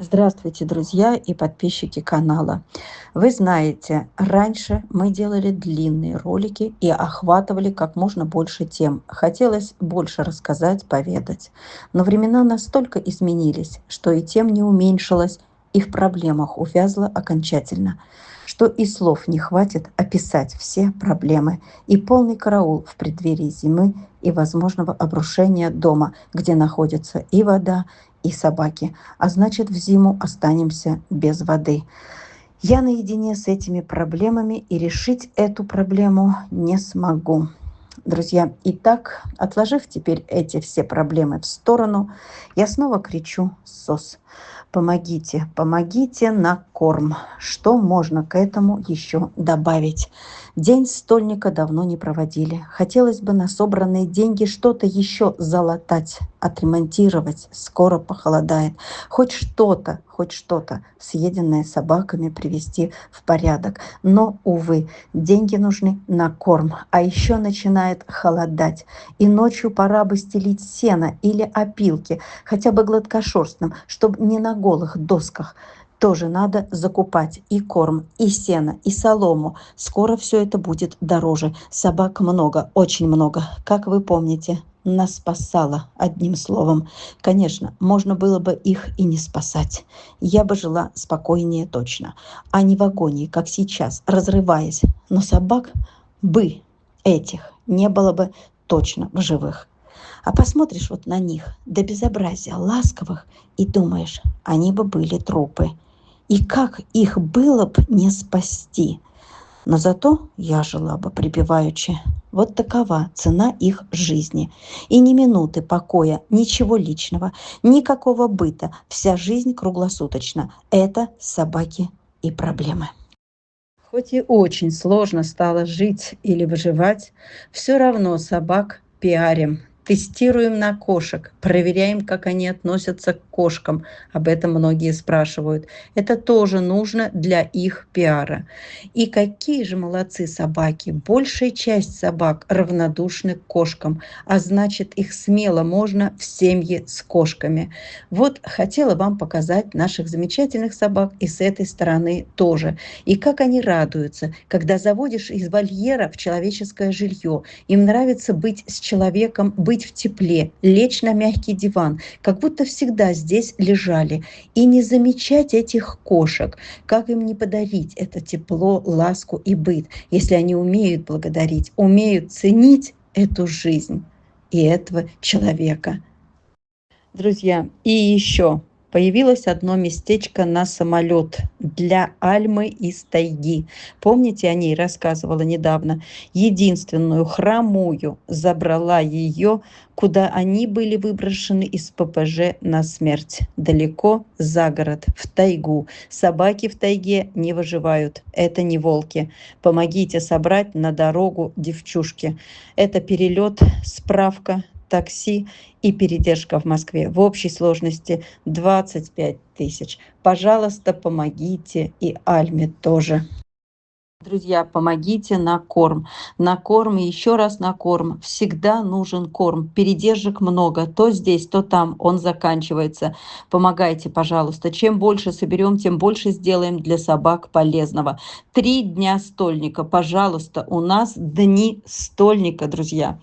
Здравствуйте, друзья и подписчики канала. Вы знаете, раньше мы делали длинные ролики и охватывали как можно больше тем. Хотелось больше рассказать, поведать. Но времена настолько изменились, что и тем не уменьшилось, и в проблемах увязло окончательно, что и слов не хватит описать все проблемы, и полный караул в преддверии зимы и возможного обрушения дома, где находится и вода, и собаки, а значит, в зиму останемся без воды. Я наедине с этими проблемами и решить эту проблему не смогу. Друзья, итак, отложив теперь эти все проблемы в сторону, я снова кричу «СОС». Помогите, помогите на корм. Что можно к этому еще добавить? День стольника давно не проводили. Хотелось бы на собранные деньги что-то еще залатать, отремонтировать. Скоро похолодает. Хоть что-то, съеденное собаками, привести в порядок. Но, увы, деньги нужны на корм. А еще начинает холодать. И ночью пора бы стелить сено или опилки, хотя бы гладкошерстным, чтобы не на голых досках. Тоже надо закупать и корм, и сено, и солому. Скоро все это будет дороже. Собак много, очень много. Как вы помните, нас спасало, одним словом. Конечно, можно было бы их и не спасать. Я бы жила спокойнее точно, а не в агонии, как сейчас, разрываясь. Но собак бы этих не было бы точно в живых. А посмотришь вот на них, до безобразия ласковых, и думаешь, они бы были трупы. И как их было бы не спасти? Но зато я жила бы припеваючи. Вот такова цена их жизни. И ни минуты покоя, ничего личного, никакого быта. Вся жизнь круглосуточно. Это собаки и проблемы. Хоть и очень сложно стало жить или выживать, все равно собак пиарим. Тестируем на кошек, проверяем, как они относятся к кошкам. Об этом многие спрашивают. Это тоже нужно для их пиара. И какие же молодцы собаки. Большая часть собак равнодушны к кошкам, а значит, их смело можно в семьи с кошками. Вот хотела вам показать наших замечательных собак и с этой стороны тоже. И как они радуются, когда заводишь из вольера в человеческое жилье. Им нравится быть с человеком, быть в тепле, лечь на мягкий диван, как будто всегда здесь лежали. И не замечать этих кошек, как им не подарить это тепло, ласку и быт, если они умеют благодарить, умеют ценить эту жизнь и этого человека. Друзья, и еще появилось одно местечко на самолет для Альмы из тайги. Помните, о ней рассказывала недавно? Единственную хромую забрала ее, куда они были выброшены из ППЖ на смерть. Далеко за город, в тайгу. Собаки в тайге не выживают. Это не волки. Помогите собрать на дорогу девчушки. Это перелет, справка, такси и передержка в Москве. В общей сложности 25 тысяч. Пожалуйста, помогите и Альме тоже. Друзья, помогите на корм. На корм и еще раз на корм. Всегда нужен корм. Передержек много. То здесь, то там. Он заканчивается. Помогайте, пожалуйста. Чем больше соберем, тем больше сделаем для собак полезного. 3 дня стольника. Пожалуйста, у нас дни стольника, друзья.